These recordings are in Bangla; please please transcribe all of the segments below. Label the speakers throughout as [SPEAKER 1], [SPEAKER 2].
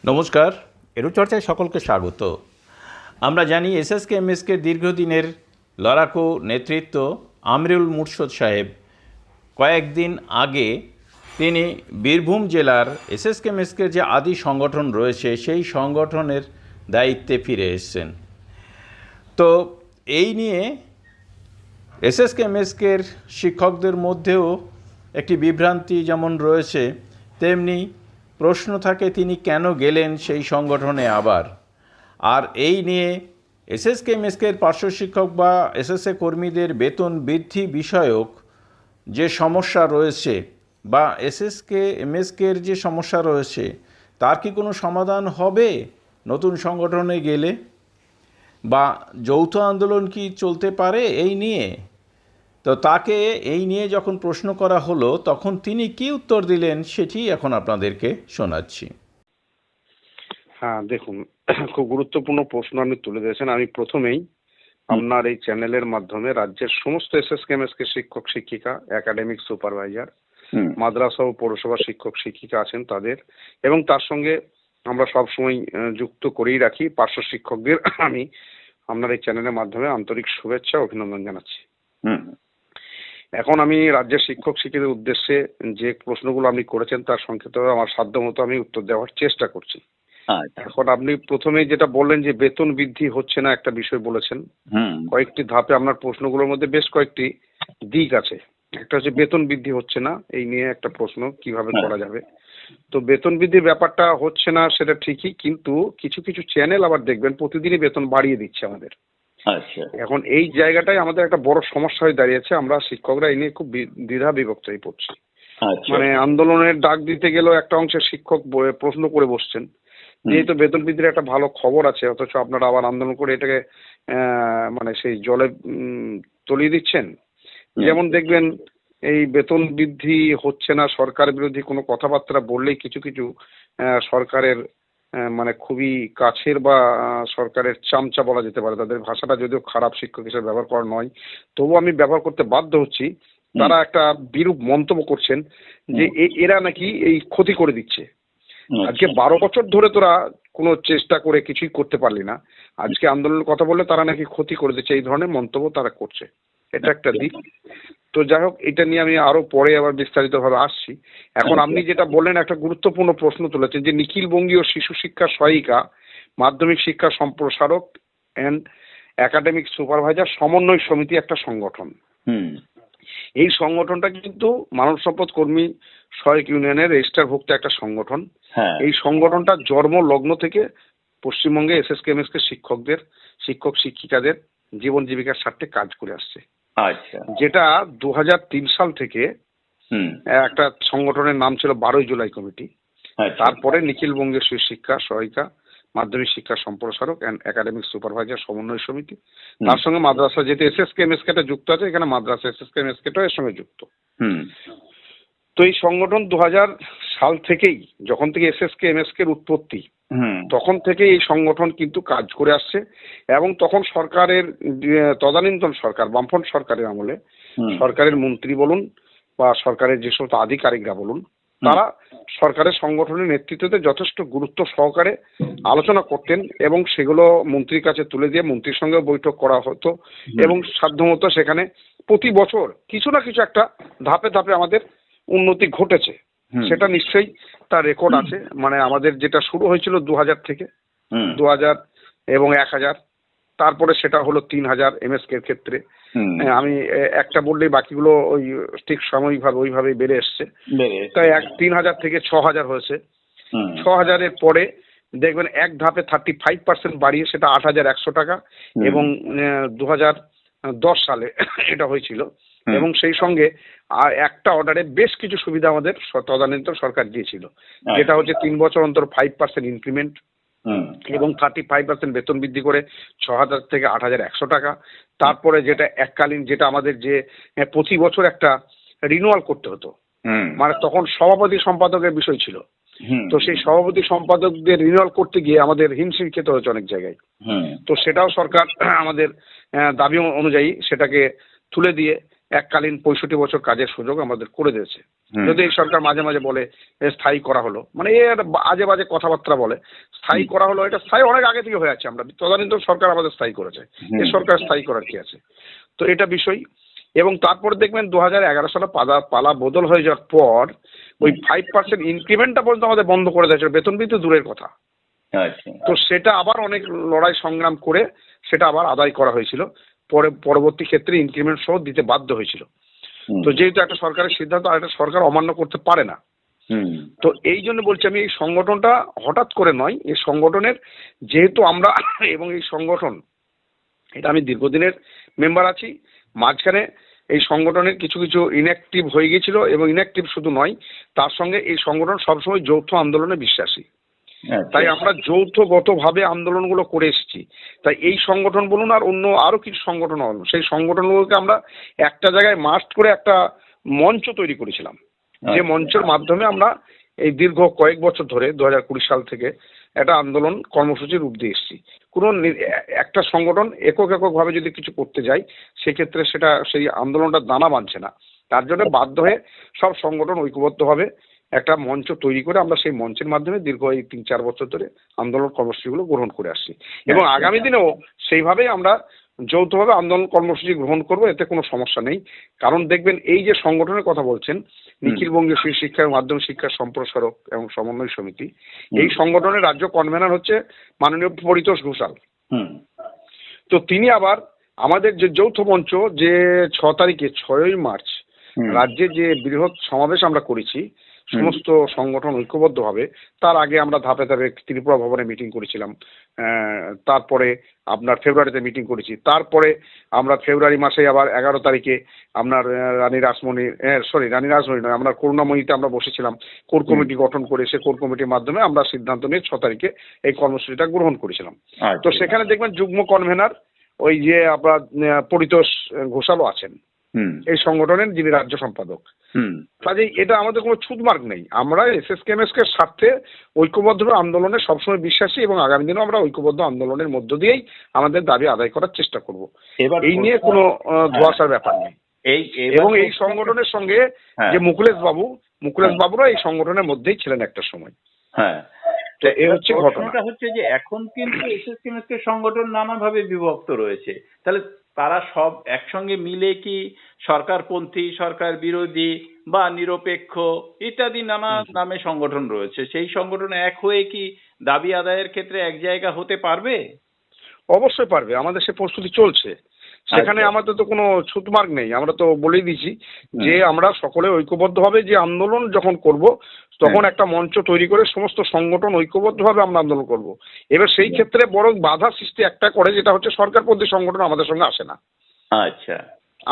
[SPEAKER 1] নমস্কার, এডুচর্চায় সকলকে স্বাগত। আমরা জানি এসএসকেএমএসকের দীর্ঘদিনের লড়াকু নেতৃত্ব আমিরুল মুর্শদ সাহেব কয়েকদিন আগে তিনি বীরভূম জেলার এসএসকেএমএসকের যে আদি সংগঠন রয়েছে সেই সংগঠনের দায়িত্বে ফিরে এসেছেন। তো এই নিয়ে এসএসকেএমএসকের শিক্ষকদের মধ্যেও একটি বিভ্রান্তি যেমন রয়েছে, তেমনি প্রশ্ন থাকে তিনি কেন গেলেন সেই সংগঠনে আবার। আর এই নিয়ে এসএসকেএমএসকের পার্শ্ব শিক্ষক বা এসএসএ কর্মীদের বেতন বৃদ্ধি বিষয়ক যে সমস্যা রয়েছে বা এসএসকেএমএসকের যে সমস্যা রয়েছে তার কি কোনো সমাধান হবে নতুন সংগঠনে গেলে, বা যৌথ আন্দোলন কি চলতে পারে এই নিয়ে? তো তাকে এই নিয়ে যখন প্রশ্ন করা হলো তখন তিনি কি উত্তর দিলেন সেটি এখন আপনাদেরকে শোনাচ্ছি।
[SPEAKER 2] হ্যাঁ, দেখুন, খুব গুরুত্বপূর্ণ প্রশ্ন আপনি তুলে দিয়েছেন। আমি প্রথমেই আপনার এই চ্যানেলের মাধ্যমে রাজ্যের সমস্ত এসএসকেএমএসকে শিক্ষক শিক্ষিকা, একাডেমিক সুপারভাইজার, মাদ্রাসা ও পৌরসভা শিক্ষক শিক্ষিকা আছেন তাদের, এবং তার সঙ্গে আমরা সবসময় যুক্ত করেই রাখি পার্শ্ব শিক্ষকদের আমি আপনার এই চ্যানেলের মাধ্যমে আন্তরিক শুভেচ্ছা অভিনন্দন জানাচ্ছি। এখন আমি রাজ্যের শিক্ষক শিক্ষিকাদের উদ্দেশ্যে যে প্রশ্নগুলো আপনি করেছেন তার সংক্ষেপে আমার সাধ্যমতো আমি উত্তর দেওয়ার চেষ্টা করছি। এখন আপনি প্রথমে যেটা বললেন যে বেতন বৃদ্ধি হচ্ছে না, একটা বিষয় বলেছেন। কয়েকটি ধাপে আপনার প্রশ্নগুলোর মধ্যে বেশ কয়েকটি দিক আছে। একটা হচ্ছে বেতন বৃদ্ধি হচ্ছে না, এই নিয়ে একটা প্রশ্ন কিভাবে করা যাবে। তো বেতন বৃদ্ধির ব্যাপারটা হচ্ছে না সেটা ঠিকই, কিন্তু কিছু কিছু চ্যানেল আবার দেখবেন প্রতিদিনই বেতন বাড়িয়ে দিচ্ছে আমাদের। এখন এই জায়গাটাই আমাদের একটা বড় সমস্যা হয়ে দাঁড়িয়েছে। আমরা শিক্ষকরা এই নিয়ে খুব দ্বিধা বিভক্ত হয়ে পড়ছি। মানে আন্দোলনের ডাক দিতে গেলেও একটা অংশের শিক্ষক প্রশ্ন করে বসছেন যেহেতু বেতন বৃদ্ধির একটা ভালো খবর আছে, অথচ আপনারা আবার আন্দোলন করে এটাকে মানে সেই জলে তলিয়ে দিচ্ছেন। যেমন দেখবেন এই বেতন বৃদ্ধি হচ্ছে না, সরকার বিরোধী কোনো কথাবার্তা বললেই কিছু কিছু সরকারের মানে খুবই কাছের বা সরকারের চামচা বলা যেতে পারে, তাদের ভাষাটা যদিও খারাপ শিক্ষক হিসেবে ব্যবহার করা নয়, তবু আমি ব্যবহার করতে বাধ্য হচ্ছি। তারা একটা বিরূপ মন্তব্য করছেন যে এরা নাকি এই ক্ষতি করে দিচ্ছে। আজকে 12 বছর ধরে তোরা কোনো চেষ্টা করে কিছুই করতে পারলি না, আজকে আন্দোলনের কথা বললে তারা নাকি ক্ষতি করে দিচ্ছে, এই ধরনের মন্তব্য তারা করছে। এটা একটা দিক। তো যাই হোক, এটা নিয়ে আমি আরো পরে আবার বিস্তারিতভাবে আসছি। এখন আপনি যেটা বললেন একটা গুরুত্বপূর্ণ প্রশ্ন তুলেছেন যে নিখিল বঙ্গীয় শিশু শিক্ষা সহায়িকা মাধ্যমিক শিক্ষা সম্প্রসারক অ্যান্ড একাডেমিক সুপারভাইজার সমন্বয় সমিতি একটা সংগঠন। এই সংগঠনটা কিন্তু মানব সম্পদ কর্মী সহায়ক ইউনিয়নের রেজিস্টারভুক্ত একটা সংগঠন। এই সংগঠনটা জন্ম লগ্ন থেকে পশ্চিমবঙ্গে এসএসকেএমএসকে শিক্ষকদের, শিক্ষক শিক্ষিকাদের জীবন জীবিকার স্বার্থে কাজ করে আসছে। যেটা 2003 সাল থেকে একটা সংগঠনের নাম ছিল 12 জুলাই কমিটি। তারপরে নিখিল বঙ্গীয় শিশু শিক্ষা সহায়িকা মাধ্যমিক শিক্ষা সম্প্রসারক অ্যান্ড একাডেমিক সুপারভাইজার সমন্বয় সমিতি, তার সঙ্গে মাদ্রাসা যেহেতু এসএসকেএমএসকে যুক্ত আছে, এখানে মাদ্রাসা এসএসকেএমএসকেটাও এর সঙ্গে যুক্ত। তো এই সংগঠন 2000 সাল থেকেই, যখন থেকে এসএসকেএমএসকের উৎপত্তি, তখন থেকে এই সংগঠন কিন্তু কাজ করে আসছে। এবং তখন সরকারের তদানীন্তন সরকার, বামফ্রন্ট সরকারের আমলে সরকারের মন্ত্রী বলুন বা সরকারের যে সমস্ত আধিকারিকরা বলুন, তারা সরকারের সংগঠনের নেতৃত্বে যথেষ্ট গুরুত্ব সহকারে আলোচনা করতেন এবং সেগুলো মন্ত্রীর কাছে তুলে দিয়ে মন্ত্রীর সঙ্গে বৈঠক করা হতো এবং সাধ্যমতো সেখানে প্রতি বছর কিছু না কিছু একটা ধাপে ধাপে আমাদের উন্নতি ঘটেছে। সেটা নিশ্চয়ই তার রেকর্ড আছে। মানে আমাদের যেটা শুরু হয়েছিল 2000 থেকে 2000 এবং 1000, তারপরে সেটা হলো 3000 এমএসকে এর ক্ষেত্রে। আমি একটা বললেই বাকিগুলো ওই ঠিক সাময়িকভাবে ওইভাবেই বেড়ে এসছে। তাই 3000 থেকে 6000 হয়েছে। 6000-এর পরে দেখবেন এক ধাপে 35% বাড়িয়ে সেটা 8100 টাকা, এবং 2010 সালে এটা হয়েছিল। এবং সেই সঙ্গে আর একটা অর্ডারে বেশ কিছু সুবিধা আমাদের তদানীন্তন সরকার দিয়েছিল, যেটা হচ্ছে 3 বছর অন্তর 5% ইনক্রিমেন্ট এবং 35% বেতন বৃদ্ধি করে 6000 থেকে 8100 টাকা। তারপরে যেটা এককালীন, যেটা আমাদের যে প্রতি বছর একটা রিনিউয়াল করতে হতো, মানে তখন সভাপতি সম্পাদকের বিষয় ছিল। তো সেই সভাপতি সম্পাদকদের রিনিউয়াল করতে গিয়ে আমাদের হিমশিম খেতে হচ্ছে অনেক জায়গায়। তো সেটাও সরকার আমাদের দাবি অনুযায়ী সেটাকে তুলে দিয়ে এককালীন 65 বছর কাজের সুযোগ আমাদের করে দিয়েছে। যদি এই সরকার মাঝে মাঝে বলে স্থায়ী করা হলো, মানে এর আজে বাজে কথাবার্তা বলে স্থায়ী করা হলো, এটা স্থায়ী অনেক আগে থেকে হয়ে আছে, আমরা তদানীন্তন সরকার আমাদের স্থায়ী করেছে, এই সরকার স্থায়ী করার কি আছে। তো এটা বিষয়। এবং তারপর দেখবেন 2011 সালে পালা বদল হয়ে যাওয়ার পর ওই 5% ইনক্রিমেন্টটা পর্যন্ত আমাদের বন্ধ করে দিয়েছে, বেতন বৃদ্ধি দূরের কথা। তো সেটা আবার অনেক লড়াই সংগ্রাম করে সেটা আবার আদায় করা হয়েছিল, পরবর্তী ক্ষেত্রে ইনক্রিমেন্ট সহ দিতে বাধ্য হয়েছিল। তো যেহেতু একটা সরকারের সিদ্ধান্ত আর একটা সরকার অমান্য করতে পারে না, তো এই জন্য বলছি আমি এই সংগঠনটা হঠাৎ করে নয়, এই সংগঠনের যেহেতু আমরা এবং এই সংগঠন এটা আমি দীর্ঘদিনের মেম্বার আছি, মাঝখানে এই সংগঠনের কিছু কিছু ইনঅ্যাক্টিভ হয়ে গিয়েছিল, এবং ইনঅ্যাক্টিভ শুধু নয়, তার সঙ্গে এই সংগঠন সবসময় যৌথ আন্দোলনে বিশ্বাসী। তাই আমরা যৌথগতভাবে আন্দোলনগুলো করে এসেছি। তাই এই সংগঠন বলুন আর অন্য আরো কিছু সংগঠন বলুন, সেই সংগঠনগুলোকে আমরা একটা জায়গায় মাস্ট করে একটা মঞ্চ তৈরি করেছিলাম, যে মঞ্চের মাধ্যমে আমরা এই দীর্ঘ কয়েক বছর ধরে 2020 সাল থেকে একটা আন্দোলন কর্মসূচির রূপ দিয়ে এসেছি। কোনো একটা সংগঠন এককভাবে যদি কিছু করতে যায় সেক্ষেত্রে সেটা সেই আন্দোলনটা দানা বাঁধছে না, তার জন্য বাধ্য হয়ে সব সংগঠন ঐক্যবদ্ধভাবে একটা মঞ্চ তৈরি করে আমরা সেই মঞ্চের মাধ্যমে দীর্ঘ এই 3-4 বছর ধরে আন্দোলন কর্মসূচিগুলো গ্রহণ করে আসছি, এবং আগামী দিনেও সেইভাবেই আমরা যৌথভাবে আন্দোলন কর্মসূচি গ্রহণ করব, এতে কোনো সমস্যা নেই। কারণ দেখবেন এই যে সংগঠনের কথা বলছেন, নিখিল বঙ্গীয় শিক্ষা এবং মাধ্যমিক শিক্ষা সম্প্রসারক এবং সমন্বয় সমিতি, এই সংগঠনের রাজ্য কনভেনার হচ্ছে মাননীয় পরিতোষ ঘোষাল। তো তিনি আবার আমাদের যে যৌথ মঞ্চ যে 6 তারিখে 6ই মার্চ রাজ্যে যে বৃহৎ সমাবেশ আমরা করেছি সমস্ত সংগঠন ঐক্যবদ্ধভাবে, তার আগে আমরা ধাপে ধাপে ত্রিপুরা ভবনে মিটিং করেছিলাম, তারপরে আপনার ফেব্রুয়ারিতে মিটিং করেছি, তারপরে আমরা ফেব্রুয়ারি মাসে আবার 11 তারিখে আপনার রানী রাসমণি নয়, আমরা করুণাময়ীতে আমরা বসেছিলাম, কোর কমিটি গঠন করে সে কোর কমিটির মাধ্যমে আমরা সিদ্ধান্ত নিয়ে 6 তারিখে এই কর্মসূচিটা গ্রহণ করেছিলাম। তো সেখানে দেখবেন যুগ্ম কনভেনার ওই যে আপনার পরিতোষ ঘোষালও আছেন, এই সংগঠনের যিনি রাজ্য সম্পাদক। কাজেই এটা আমাদের কোনো ছুটমার্গ নেই, আমরা SSKMSK এর স্বার্থে ঐক্যবদ্ধ আন্দোলনে সবসময় বিশ্বাসী, এবং আগামী দিনেও আমরা ঐক্যবদ্ধ আন্দোলনের মধ্য দিয়েই আমাদের দাবি আদায় করার চেষ্টা করব, এই নিয়ে কোনো ধোঁয়াশার ব্যাপার নেই। এবং এই সংগঠনের সঙ্গে যে মুকুলেশ বাবুরা এই সংগঠনের মধ্যেই ছিলেন একটা সময়। তো এই হচ্ছে ঘটনাটা
[SPEAKER 1] হচ্ছে যে এখন কিন্তু SSKMSK সংগঠন নানাভাবে বিভক্ত রয়েছে, তাহলে তারা সব একসঙ্গে মিলে কি সরকারপন্থী, সরকার বিরোধী বা নিরপেক্ষ ইত্যাদি নানা নামে সংগঠন রয়েছে, সেই সংগঠন এক হয়ে কি দাবি আদায়ের ক্ষেত্রে এক জায়গা হতে পারবে?
[SPEAKER 2] অবশ্যই পারবে, আমাদের সে প্রস্তুতি চলছে, সেখানে আমাদের তো কোনো ছুটমার্গ নেই। আমরা তো বলেই দিয়েছি যে আমরা সকলে ঐক্যবদ্ধভাবে যে আন্দোলন যখন করব তখন একটা মঞ্চ তৈরি করে সমস্ত সংগঠন ঐক্যবদ্ধভাবে আমরা আন্দোলন করব। এবার সেই ক্ষেত্রে বরং বাধা সৃষ্টি একটা করে, যেটা হচ্ছে সরকারপন্থী সংগঠন আমাদের সঙ্গে আসে না।
[SPEAKER 1] আচ্ছা,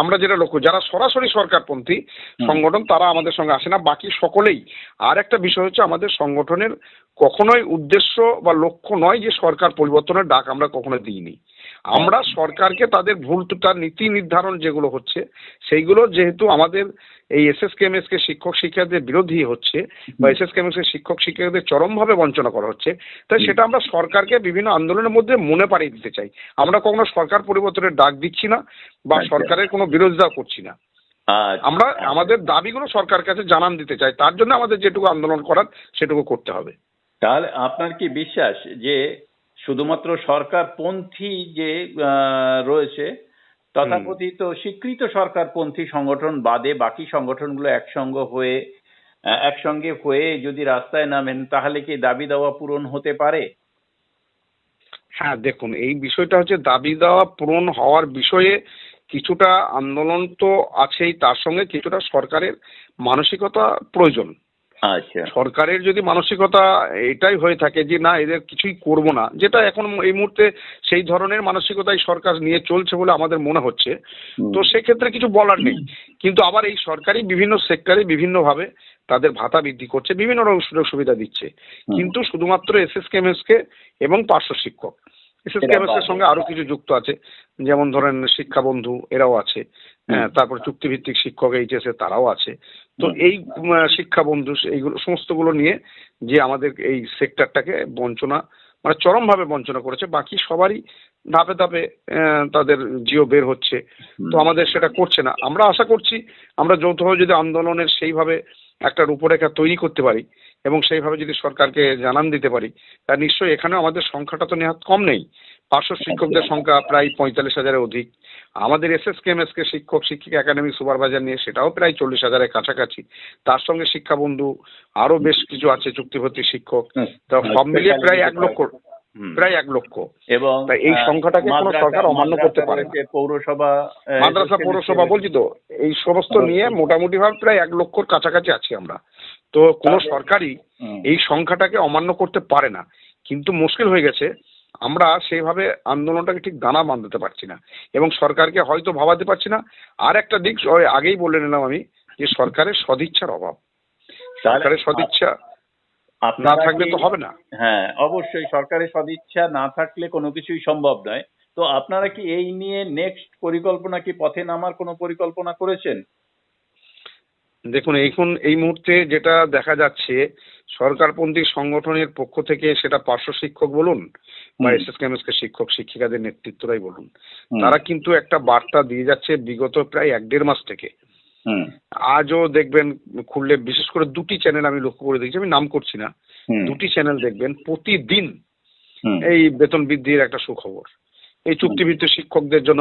[SPEAKER 2] আমরা যেটা লক্ষ্য, যারা সরাসরি সরকারপন্থী সংগঠন তারা আমাদের সঙ্গে আসে না, বাকি সকলেই। আর একটা বিষয় হচ্ছে আমাদের সংগঠনের কখনোই উদ্দেশ্য বা লক্ষ্য নয় যে সরকার পরিবর্তনের ডাক আমরা কখনো দিইনি। আমরা সরকারকে তাদের ভুল তার নীতি নির্ধারণ যেগুলো হচ্ছে সেইগুলো, যেহেতু আমাদের এই SSKMSK শিক্ষক শিক্ষার্থীদের বিরোধী হচ্ছে বা SSKMSK শিক্ষক শিক্ষার্থীদের চরমভাবে বঞ্চনা করা হচ্ছে, তাই সেটা আমরা সরকারকে বিভিন্ন আন্দোলনের মধ্যে মনে পাড়িয়ে দিতে চাই। আমরা কখনো সরকার পরিবর্তনের ডাক দিচ্ছি না বা সরকারের কোনো বিরোধিতা করছি না, আমরা আমাদের দাবিগুলো সরকারের কাছে জানান দিতে চাই, তার জন্য আমাদের যেটুকু আন্দোলন করার সেটুকু করতে হবে।
[SPEAKER 1] তাহলে আপনার কি বিশ্বাস যে শুধুমাত্র সরকারপন্থী যে রয়েছে তথাকথিত স্বীকৃত সরকারপন্থী সংগঠন বাদে বাকি সংগঠনগুলো একসঙ্গে হয়ে যদি রাস্তায় নামেন তাহলে কি দাবি দাওয়া পূরণ হতে পারে?
[SPEAKER 2] হ্যাঁ, দেখুন এই বিষয়টা হচ্ছে দাবি দাওয়া পূরণ হওয়ার বিষয়ে কিছুটা আন্দোলন তো আছেই, তার সঙ্গে কিছুটা সরকারের মানসিকতা প্রয়োজন।
[SPEAKER 1] আচ্ছা,
[SPEAKER 2] সরকারের যদি মানসিকতা এটাই হয়ে থাকে যে না এদের কিছুই করব না, যেটা এখন এই মুহূর্তে সেই ধরনের মানসিকতাই সরকার নিয়ে চলছে বলে আমাদের মনে হচ্ছে, তো সেক্ষেত্রে কিছু বলার নেই। কিন্তু আবার এই সরকারি বিভিন্ন সেক্টরে বিভিন্নভাবে তাদের ভাতা বৃদ্ধি করছে, বিভিন্ন রকম সুযোগ সুবিধা দিচ্ছে, কিন্তু শুধুমাত্র SSKMSK এবং পার্শ্ব শিক্ষক, SSKMSK এর সঙ্গে আরো কিছু যুক্ত আছে, যেমন ধরেন শিক্ষা বন্ধু এরাও আছে, তারপর চুক্তিভিত্তিক শিক্ষক HS তারাও আছে। তো এই শিক্ষা বন্ধু এইগুলো সমস্তগুলো নিয়ে যে আমাদের এই সেক্টরটাকে বঞ্চনা মানে চরমভাবে বঞ্চনা করেছে। বাকি সবারই ধাপে ধাপে তাদের জিও বের হচ্ছে, তো আমাদের সেটা করছে না। আমরা আশা করছি আমরা যৌথভাবে যদি আন্দোলনের সেইভাবে একটা রূপরেখা তৈরি করতে পারি এবং সেইভাবে যদি সরকারকে জানান দিতে পারি, তা নিশ্চয়ই এখানে আমাদের সংখ্যাটা তো নেহাত কম নেই। পার্শ্ব শিক্ষকদের সংখ্যা প্রায় 45,000-এর অধিক। আমাদের SSKMSK শিক্ষক শিক্ষিকা একাডেমিক সুপারভাইজার নিয়ে সেটাও প্রায় 40,000-এর কাছাকাছি। তার সঙ্গে শিক্ষাবন্ধু আরো বেশ কিছু আছে, চুক্তিভিত্তিক শিক্ষক, তা সব মিলিয়ে প্রায় 1 লক্ষ, প্রায় 1 লক্ষ।
[SPEAKER 3] এবং
[SPEAKER 2] এই সংখ্যাটাকে কোনো সরকার অমান্য করতে পারে না।
[SPEAKER 3] পৌরসভা,
[SPEAKER 2] মাদ্রাসা, পৌরসভা বলছি তো, এই সমস্ত নিয়ে মোটামুটি ভাবে প্রায় 1 লক্ষর কাছাকাছি আছি আমরা। তো কোনো সরকারই এই সংখ্যাটাকে অমান্য করতে পারে না। কিন্তু মুশকিল হয়ে গেছে, আমরা সেইভাবে আন্দোলনটাকে ঠিক দানা বাঁধতে পারছি না এবং সরকারকে হয়তো ভাবাতে পারছি না। আর একটা দিক আগেই বলে নিলাম আমি, যে সরকারের সদিচ্ছার অভাব। সরকারের সদিচ্ছা না থাকলে তো হবে না।
[SPEAKER 3] হ্যাঁ, অবশ্যই সরকারের সদিচ্ছা না থাকলে কোনো কিছুই সম্ভব নয়। তো আপনারা কি এই নিয়ে নেক্সট পরিকল্পনা, কি পথে নামার কোনো পরিকল্পনা করেছেন?
[SPEAKER 2] দেখুন, এখন এই মুহূর্তে যেটা দেখা যাচ্ছে, সরকারপন্থী সংগঠনের পক্ষ থেকে, সেটা পার্শ্ব শিক্ষক বলুন বা SSKMSK শিক্ষক শিক্ষিকাদের নেতৃত্বরাই বলুন, তারা কিন্তু একটা বার্তা দিয়ে যাচ্ছে বিগত প্রায় 1-1.5 মাস থেকে। আজও দেখবেন খুললে, বিশেষ করে 2টি চ্যানেল আমি লক্ষ্য করে দেখছি, আমি নাম করছি না, 2টি চ্যানেল দেখবেন প্রতিদিন এই বেতন বৃদ্ধির একটা সুখবর। এই চুক্তিভিত্তিক শিক্ষকদের জন্য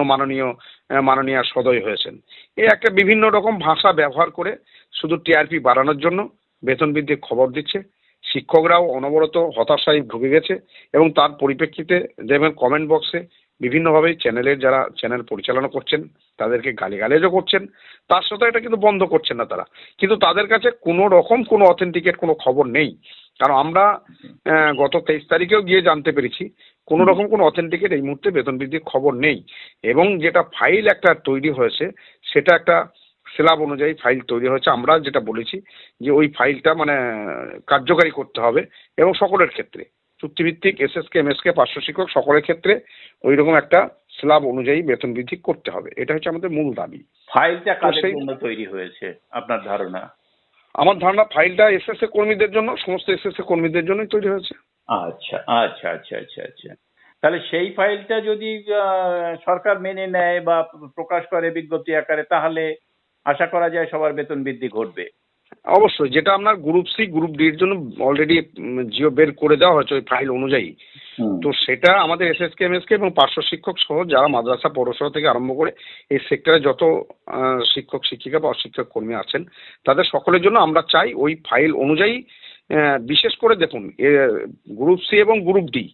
[SPEAKER 2] মাননীয় সদয় হয়েছেন, এই একটা বিভিন্ন রকম ভাষা ব্যবহার করে শুধু TRP বাড়ানোর জন্য বেতন বৃদ্ধির খবর দিচ্ছে। শিক্ষকরাও অনবরত হতাশায় ঢুকে গেছে এবং তার পরিপ্রেক্ষিতে দেখবেন কমেন্ট বক্সে বিভিন্নভাবে চ্যানেলের যারা চ্যানেল পরিচালনা করছেন তাদেরকে গালিগালাজও করছেন। তার সাথে এটা কিন্তু বন্ধ করছেন না তারা, কিন্তু তাদের কাছে কোনো রকম কোনো অথেন্টিকেট কোনো খবর নেই। কারণ আমরা গত 23 তারিখেও গিয়ে জানতে পেরেছি কোনো রকম কোনো অথেন্টিকেট এই মুহূর্তে বেতন বৃদ্ধির খবর নেই। এবং যেটা ফাইল একটা তৈরি হয়েছে, সেটা একটা স্ল্যাব অনুযায়ী ফাইল তৈরি হয়েছে। আমরা যেটা বলেছি যে ওই ফাইলটা মানে কার্যকারী করতে হবে এবং সকলের ক্ষেত্রে, চুক্তিভিত্তিক SSKMSK পার্শ্ব শিক্ষক সকলের ক্ষেত্রে ওই রকম একটা স্ল্যাব অনুযায়ী বেতন বৃদ্ধি করতে হবে। এটা হচ্ছে আমাদের মূল দাবি।
[SPEAKER 3] ফাইলটা কাদের জন্য তৈরি হয়েছে আপনার ধারণা?
[SPEAKER 2] আমার ধারণা ফাইলটা SSK কর্মীদের জন্য, সমস্ত SSK কর্মীদের জন্যই তৈরি হয়েছে।
[SPEAKER 3] আচ্ছা আচ্ছা আচ্ছা আচ্ছা আচ্ছা। তাহলে সেই ফাইলটা যদি সরকার মেনে নেয় বা প্রকাশ করে বিজ্ঞপ্তি আকারে, তাহলে আশা করা যায় সবার বেতন বৃদ্ধি ঘটবে।
[SPEAKER 2] অবশ্যই, যেটা আপনার গ্রুপ সি গ্রুপ ডি এর জন্য অলরেডি জিও বের করে দেওয়া হয়েছে ওই ফাইল অনুযায়ী। তো সেটা আমাদের SSKMSK এবং পার্শ্ব শিক্ষক সহ যারা মাদ্রাসা, পৌরসভা থেকে আরম্ভ করে এই সেক্টরে যত শিক্ষক শিক্ষিকা বা অশিক্ষক কর্মী আছেন, তাদের সকলের জন্য আমরা চাই ওই ফাইল অনুযায়ী, বিশেষ করে দেখুন গ্রুপ সি এবং গ্রুপ ডি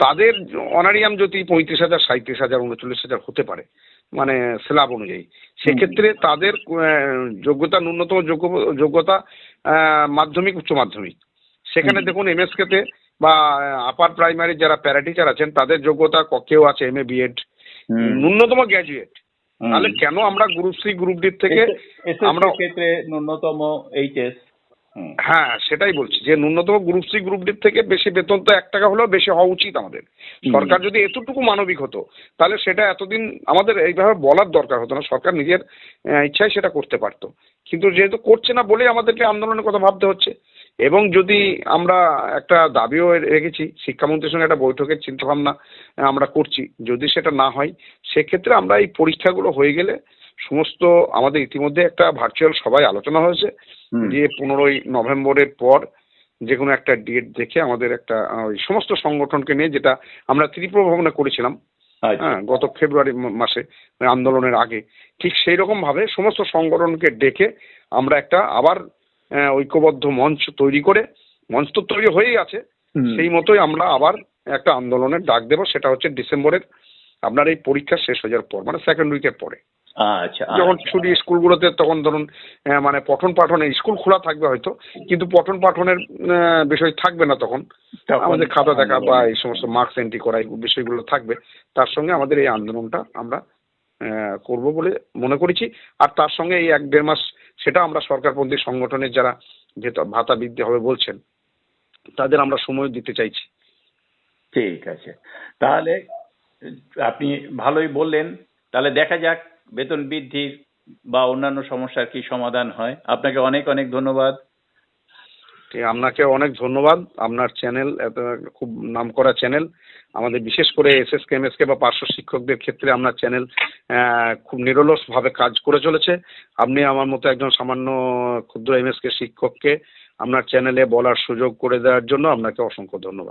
[SPEAKER 2] তাদের অনারিয়াম যদি 35,000, 37,000, 39,000 হতে পারে মানে স্ল্যাব অনুযায়ী, সেক্ষেত্রে তাদের যোগ্যতা, ন্যূনতম যোগ্যতা মাধ্যমিক, উচ্চ মাধ্যমিক। সেখানে দেখুন MSK-তে বা আপার প্রাইমারি যারা প্যারাটিচার আছেন তাদের যোগ্যতা কেউ আছে MA BEd, ন্যূনতম গ্র্যাজুয়েট। তাহলে কেন আমরা গ্রুপ সি গ্রুপ ডি থেকে আমরা
[SPEAKER 3] ক্ষেত্রে ন্যূনতম HS?
[SPEAKER 2] হ্যাঁ, সেটাই বলছি যে ন্যূনতম গ্রুপ সি গ্রুপ ডি থেকে বেশি বেতন তো 1 টাকা হলেও বেশি হওয়া উচিত আমাদের। সরকার যদি এতটুকু মানবিক হতো তাহলে সেটা এতদিন আমাদের এইভাবে বলার দরকার হতো না, সরকার নিজের ইচ্ছায় সেটা করতে পারতো। কিন্তু যেহেতু করছে না বলেই আমাদেরকে আন্দোলনের কথা ভাবতে হচ্ছে। এবং যদি আমরা একটা দাবিও রেখেছি, শিক্ষামন্ত্রীর সঙ্গে একটা বৈঠকের চিন্তাভাবনা আমরা করছি, যদি সেটা না হয় সেক্ষেত্রে আমরা এই পরীক্ষাগুলো হয়ে গেলে সমস্ত, আমাদের ইতিমধ্যে একটা ভার্চুয়াল সভায় আলোচনা হয়েছে যে 15ই নভেম্বরের পর যে কোনো একটা ডেট দেখে আমাদের একটা ওই সমস্ত সংগঠনকে নিয়ে, যেটা আমরা ত্রিপুরা ভবনে করেছিলাম গত ফেব্রুয়ারি মাসে আন্দোলনের আগে, ঠিক সেই রকম ভাবে সমস্ত সংগঠনকে ডেকে আমরা একটা আবার ঐক্যবদ্ধ মঞ্চ তৈরি করে, মঞ্চ তো তৈরি হয়েই আছে, সেই মতোই আমরা আবার একটা আন্দোলনের ডাক দেবো। সেটা হচ্ছে ডিসেম্বরের আপনার এই পরীক্ষা শেষ হয়ে যাওয়ার পর, মানে সেকেন্ড উইকের পরে।
[SPEAKER 3] আচ্ছা,
[SPEAKER 2] যখন ছুটি স্কুলগুলোতে, তখন ধরুন মানে পঠন পাঠনে স্কুল খোলা থাকবে হয়তো, কিন্তু পঠন পাঠনের বিষয় থাকবে না, তখন আমাদের খাতা দেখা বা এই সমস্ত মার্কস এন্ট্রি করা এই বিষয়গুলো থাকবে। তার সঙ্গে আমাদের এই আন্দোলনটা আমরা করব বলে মনে করেছি। আর তার সঙ্গে এই 1-1.5 মাস সেটা আমরা সরকারপন্থী সংগঠনের যারা ভাতা বৃদ্ধি হবে বলছেন তাদের আমরা সময় দিতে চাইছি।
[SPEAKER 3] ঠিক আছে, তাহলে আপনি ভালোই বললেন। তাহলে দেখা যাক বেতন বৃদ্ধির বা অন্যান্য সমস্যার কি সমাধান হয়। আপনাকে অনেক অনেক ধন্যবাদ।
[SPEAKER 2] ঠিক, আপনাকে অনেক ধন্যবাদ। আপনার চ্যানেল এত খুব নামকরা চ্যানেল, আমাদের বিশেষ করে এসএসকেএমএসকে বা পার্শ্ব শিক্ষকদের ক্ষেত্রে আপনার চ্যানেল খুব নিরলসভাবে কাজ করে চলেছে। আপনি আমার মতো একজন সামান্য ক্ষুদ্র এমএসকে শিক্ষককে আপনার চ্যানেলে বলার সুযোগ করে দেওয়ার জন্য আপনাকে অসংখ্য ধন্যবাদ।